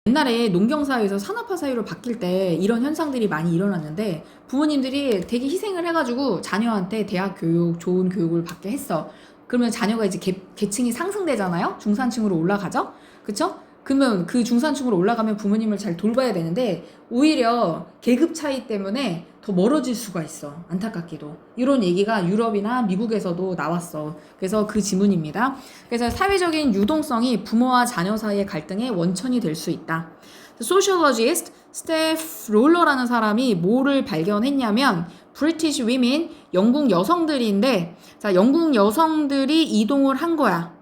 옛날에 농경사회에서 산업화 사회로 바뀔 때 이런 현상들이 많이 일어났는데 부모님들이 되게 희생을 해가지고 자녀한테 대학 교육, 좋은 교육을 받게 했어. 그러면 자녀가 이제 계층이 상승되잖아요? 중산층으로 올라가죠? 그쵸? 그러면 그 중산층으로 올라가면 부모님을 잘 돌봐야 되는데 오히려 계급 차이 때문에 더 멀어질 수가 있어. 안타깝게도. 이런 얘기가 유럽이나 미국에서도 나왔어. 그래서 그 지문입니다. 그래서 사회적인 유동성이 부모와 자녀 사이의 갈등의 원천이 될 수 있다. 소셜러지스트 스테프 롤러라는 사람이 뭐를 발견했냐면 British women, 영국 여성들인데 자, 영국 여성들이 이동을 한 거야.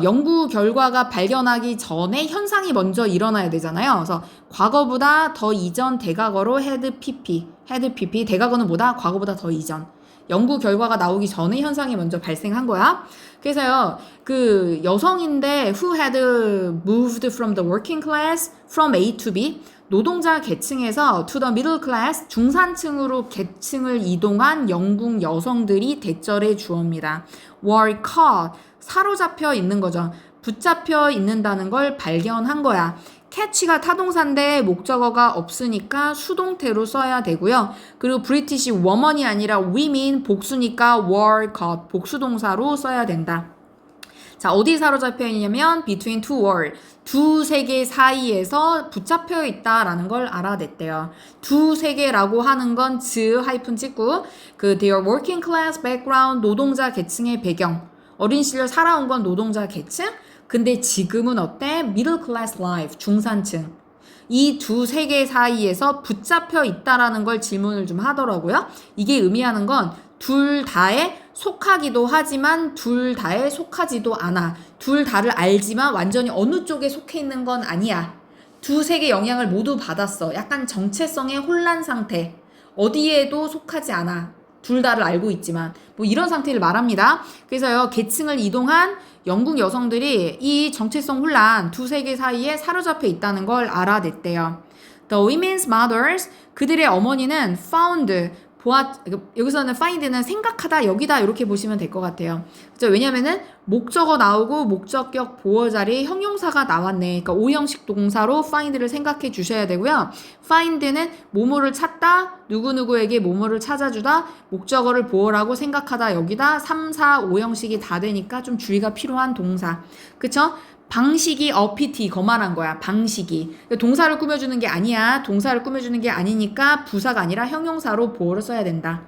연구 결과가 발견하기 전에 현상이 먼저 일어나야 되잖아요. 그래서 과거보다 더 이전 대과거로 had PP, 대과거는 뭐다? 과거보다 더 이전. 연구 결과가 나오기 전에 현상이 먼저 발생한 거야. 그래서요, 그 여성인데 who had moved from the working class from A to B, 노동자 계층에서 to the middle class, 중산층으로 계층을 이동한 영국 여성들이 대절의 주어입니다. were caught, 사로잡혀 있는 거죠. 붙잡혀 있는다는 걸 발견한 거야. catch가 타동사인데 목적어가 없으니까 수동태로 써야 되고요. 그리고 브리티시 woman이 아니라 women 복수니까 were caught 복수동사로 써야 된다. 자, 어디 사로잡혀 있냐면 between two wall, 두 세계 사이에서 붙잡혀 있다라는 걸 알아냈대요. 두 세계라고 하는 건 하이픈 찍고 그 their working class background, 노동자 계층의 배경. 어린 시절 살아온 건 노동자 계층? 근데 지금은 어때? middle class life, 중산층. 이 두 세계 사이에서 붙잡혀 있다라는 걸 질문을 좀 하더라고요. 이게 의미하는 건 둘 다에 속하기도 하지만 둘 다에 속하지도 않아. 둘 다를 알지만 완전히 어느 쪽에 속해 있는 건 아니야. 두 세계 영향을 모두 받았어. 약간 정체성의 혼란 상태. 어디에도 속하지 않아. 둘 다를 알고 있지만 뭐 이런 상태를 말합니다. 그래서요, 계층을 이동한 영국 여성들이 이 정체성 혼란 두 세계 사이에 사로잡혀 있다는 걸 알아냈대요. The women's mothers, 그들의 어머니는 found, 여기서는 find는 생각하다, 여기다 이렇게 보시면 될 것 같아요. 그죠? 왜냐면은 목적어 나오고 목적격 보어 자리에 형용사가 나왔네. 그러니까 오형식 동사로 find를 생각해 주셔야 되고요. find는 뭐뭐를 찾다, 누구누구에게 뭐뭐를 찾아주다, 목적어를 보어라고 생각하다, 여기다 3, 4, 5형식이 다 되니까 좀 주의가 필요한 동사. 그쵸? 방식이 어피티 거만한 거야. 방식이. 동사를 꾸며주는 게 아니야. 동사를 꾸며주는 게 아니니까 부사가 아니라 형용사로 보어를 써야 된다.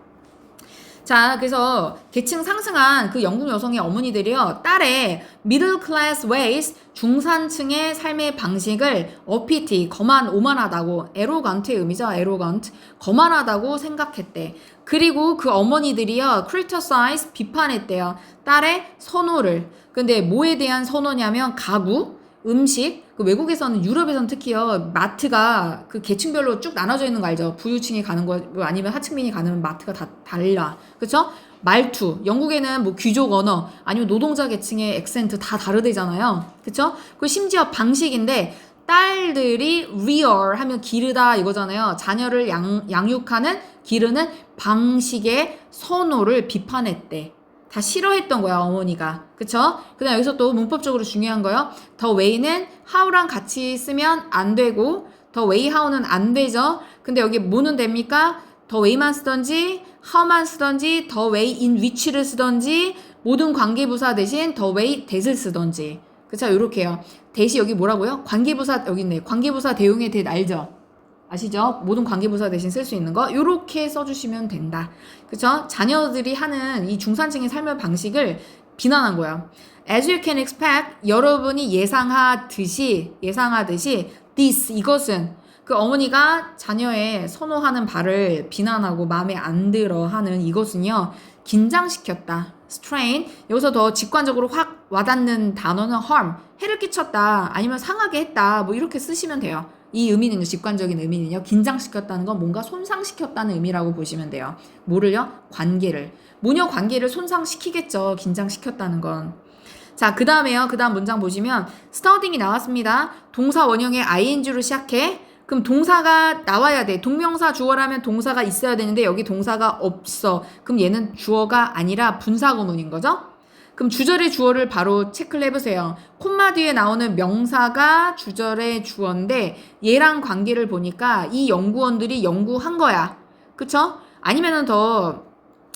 자, 그래서 계층 상승한 그 영국 여성의 어머니들이요, 딸의 middle class ways, 중산층의 삶의 방식을 어피티, 오만하다고, arrogant의 의미죠. arrogant, 거만하다고 생각했대. 그리고 그 어머니들이요, criticize, 비판했대요. 딸의 선호를. 근데 뭐에 대한 선호냐면 가구, 음식, 그 외국에서는, 유럽에서는 특히요, 마트가 그 계층별로 쭉 나눠져 있는 거 알죠? 부유층이 가는 거, 아니면 하층민이 가는 마트가 다 달라. 그쵸? 말투, 영국에는 뭐 귀족 언어, 아니면 노동자 계층의 액센트 다 다르대잖아요. 그쵸? 그 심지어 방식인데, 딸들이 rear 하면 기르다 이거잖아요. 자녀를 양육하는, 기르는 방식의 선호를 비판했대. 다 싫어했던 거야, 어머니가. 그쵸? 그 다음 여기서 또 문법적으로 중요한 거요. 더 way는 how랑 같이 쓰면 안 되고, 더 way how는 안 되죠? 근데 여기 뭐는 됩니까? 더 way만 쓰던지, how만 쓰던지, 더 way in which를 쓰던지, 모든 관계부사 대신 더 way that을 쓰던지. 그쵸? 요렇게요. 대시 여기 뭐라고요? 관계부사, 여기 있네. 관계부사 대용의 that 알죠? 아시죠? 모든 관계부사 대신 쓸 수 있는 거 요렇게 써주시면 된다. 그쵸? 자녀들이 하는 이 중산층의 삶의 방식을 비난한 거야. As you can expect, 여러분이 예상하듯이 this, 이것은 그 어머니가 자녀의 선호하는 바를 비난하고 마음에 안 들어 하는 이것은요, 긴장시켰다. strain, 여기서 더 직관적으로 확 와닿는 단어는 harm, 해를 끼쳤다, 아니면 상하게 했다, 뭐 이렇게 쓰시면 돼요. 이 의미는요, 직관적인 의미는요, 긴장시켰다는 건 뭔가 손상시켰다는 의미라고 보시면 돼요. 뭐를요? 관계를. 모녀 관계를 손상시키겠죠, 긴장시켰다는 건. 자, 그 다음에요. 그 다음 문장 보시면 studying이 나왔습니다. 동사 원형의 ing로 시작해. 그럼 동사가 나와야 돼. 동명사 주어라면 동사가 있어야 되는데 여기 동사가 없어. 그럼 얘는 주어가 아니라 분사구문인 거죠? 그럼 주절의 주어를 바로 체크를 해보세요. 콤마 뒤에 나오는 명사가 주절의 주어인데 얘랑 관계를 보니까 이 연구원들이 연구한 거야. 그쵸? 아니면은 더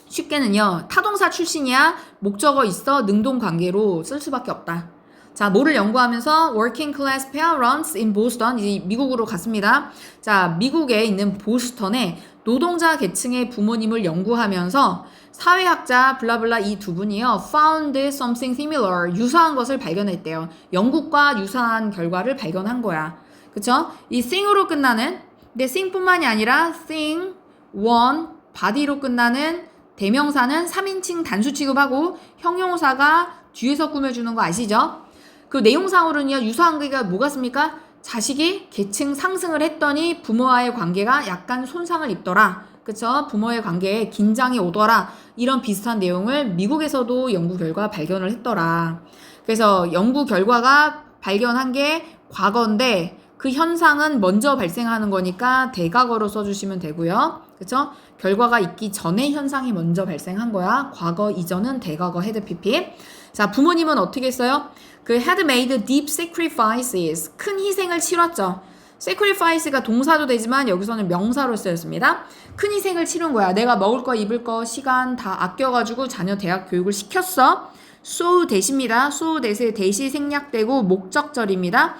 쉽게는요. 타동사 출신이야. 목적어 있어. 능동 관계로 쓸 수밖에 없다. 자, 뭐를 연구하면서 working class parents in Boston, 이제 미국으로 갔습니다. 자, 미국에 있는 보스턴에 노동자 계층의 부모님을 연구하면서 사회학자 블라블라 이 두 분이요 found something similar, 유사한 것을 발견했대요. 영국과 유사한 결과를 발견한 거야. 그쵸? 이 thing으로 끝나는, 근데 thing뿐만이 아니라 thing, one, body로 끝나는 대명사는 3인칭 단수 취급하고 형용사가 뒤에서 꾸며주는 거 아시죠? 그 내용상으로는요, 유사한 게 뭐가 있습니까? 자식이 계층 상승을 했더니 부모와의 관계가 약간 손상을 입더라. 그쵸? 부모의 관계에 긴장이 오더라. 이런 비슷한 내용을 미국에서도 연구 결과 발견을 했더라. 그래서 연구 결과가 발견한 게 과거인데 그 현상은 먼저 발생하는 거니까 대과거로 써주시면 되고요. 그쵸? 결과가 있기 전에 현상이 먼저 발생한 거야. 과거 이전은 대과거 헤드 PP. 자, 부모님은 어떻게 했어요? 그 had made deep sacrifices, 큰 희생을 치렀죠. sacrifice가 동사도 되지만 여기서는 명사로 쓰였습니다. 큰 희생을 치른 거야. 내가 먹을 거, 입을 거, 시간 다 아껴가지고 자녀 대학 교육을 시켰어. so 대시입니다. so 대세 대시 생략되고 목적절입니다.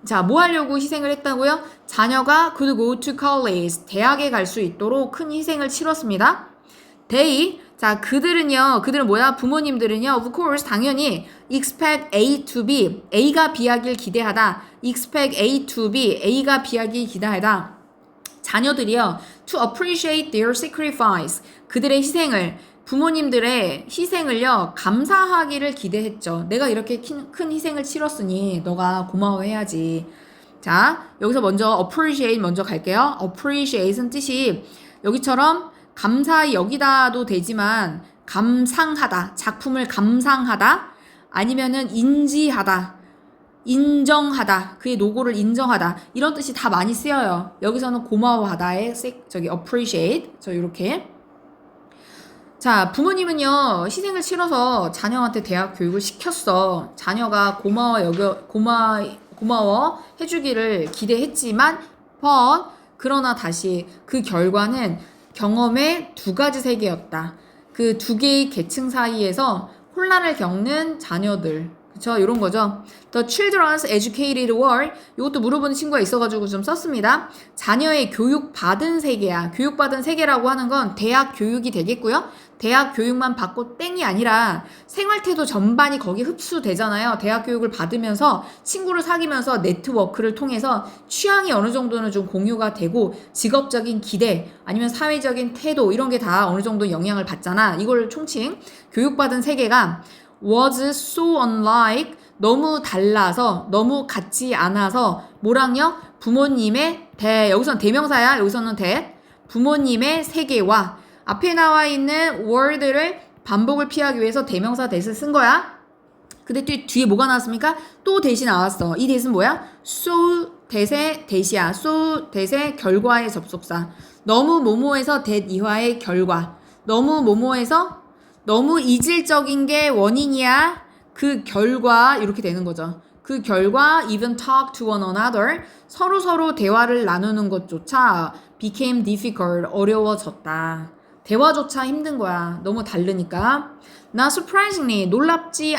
자, 뭐 하려고 희생을 했다고요? 자녀가 could go to college, 대학에 갈 수 있도록 큰 희생을 치렀습니다. they, 자, 그들은 뭐야? 부모님들은요, of course, 당연히 expect A to B, A가 B하길 기대하다. expect A to B, A가 B하길 기대하다. 자녀들이요, to appreciate their sacrifice, 그들의 희생을, 부모님들의 희생을요, 감사하기를 기대했죠. 내가 이렇게 큰 희생을 치렀으니 너가 고마워해야지. 자, 여기서 먼저 appreciate 먼저 갈게요. appreciate는 뜻이 여기처럼 감사히 여기다도 되지만 감상하다, 작품을 감상하다, 아니면은 인지하다, 인정하다, 그의 노고를 인정하다, 이런 뜻이 다 많이 쓰여요. 여기서는 고마워하다의 appreciate, 저 이렇게. 자, 부모님은요, 희생을 치러서 자녀한테 대학 교육을 시켰어. 자녀가 고마워 해주기를 기대했지만, 그러나 다시 그 결과는 경험의 두 가지 세계였다. 그 두 개의 계층 사이에서 혼란을 겪는 자녀들. 그쵸? 이런 거죠. The children's educated world. 이것도 물어보는 친구가 있어가지고 좀 썼습니다. 자녀의 교육받은 세계야. 교육받은 세계라고 하는 건 대학 교육이 되겠고요. 대학 교육만 받고 땡이 아니라 생활태도 전반이 거기 흡수되잖아요. 대학 교육을 받으면서 친구를 사귀면서 네트워크를 통해서 취향이 어느 정도는 좀 공유가 되고 직업적인 기대 아니면 사회적인 태도 이런 게 다 어느 정도 영향을 받잖아. 이걸 총칭 교육받은 세계가 was so unlike, 너무 달라서, 너무 같지 않아서 뭐랑요? 부모님의 여기서는 대명사야. 여기서는 부모님의 세계와 앞에 나와 있는 word를 반복을 피하기 위해서 대명사 대신 쓴 거야. 근데 뒤에 뭐가 나왔습니까? 또 대시 나왔어. 이 대신 뭐야? so 대시야. so 대세 결과의 접속사. 너무 뭐뭐에서 이화의 결과. 너무 뭐뭐에서 너무 이질적인 게 원인이야. 그 결과 이렇게 되는 거죠. 그 결과 even talk to one another, 서로 대화를 나누는 것조차 became difficult, 어려워졌다. 대화조차 힘든 거야. 너무 다르니까. Not surprisingly, 놀랍지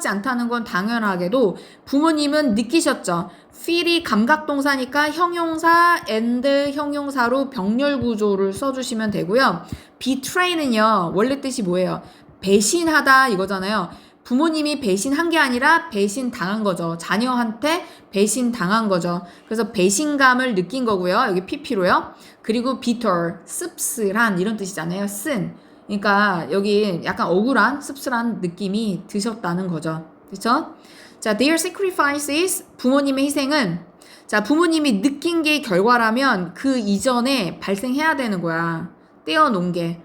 않다는 건 당연하게도 부모님은 느끼셨죠. feel이 감각동사니까 형용사 and 형용사로 병렬 구조를 써주시면 되고요. betray는요, 원래 뜻이 뭐예요? 배신하다 이거잖아요. 부모님이 배신한 게 아니라 배신당한 거죠. 자녀한테 배신당한 거죠. 그래서 배신감을 느낀 거고요. 여기 pp로요. 그리고 bitter, 씁쓸한 이런 뜻이잖아요. 쓴. 그러니까 여기 약간 억울한, 씁쓸한 느낌이 드셨다는 거죠. 그렇죠? 자, their sacrifices, 부모님의 희생은, 자, 부모님이 느낀 게 결과라면 그 이전에 발생해야 되는 거야. 떼어놓은 게.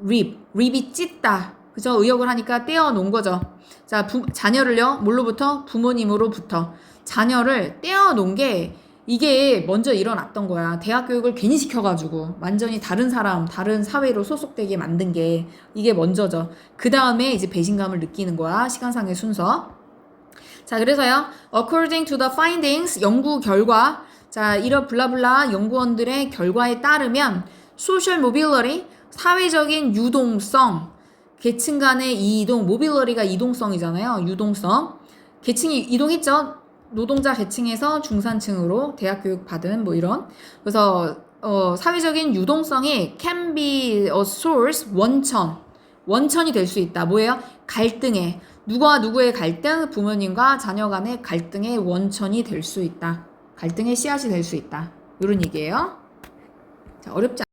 립이 찢다. 그죠? 의역을 하니까 떼어놓은 거죠. 자, 자녀를요, 뭘로부터? 부모님으로부터. 자녀를 떼어놓은 게 이게 먼저 일어났던 거야. 대학 교육을 괜히 시켜가지고 완전히 다른 사람, 다른 사회로 소속되게 만든 게 이게 먼저죠. 그 다음에 이제 배신감을 느끼는 거야. 시간상의 순서. 자, 그래서요. According to the findings, 연구 결과. 자, 이런 블라블라 연구원들의 결과에 따르면 social mobility, 사회적인 유동성, 계층 간의 이동, mobility가 이동성이잖아요. 유동성. 계층이 이동했죠. 노동자 계층에서 중산층으로 대학 교육 받은 뭐 이런. 그래서 사회적인 유동성이 can be a source, 원천이 될 수 있다. 뭐예요? 갈등의, 누구와 누구의 갈등, 부모님과 자녀 간의 갈등의 원천이 될 수 있다. 갈등의 씨앗이 될 수 있다. 이런 얘기예요. 자, 어렵지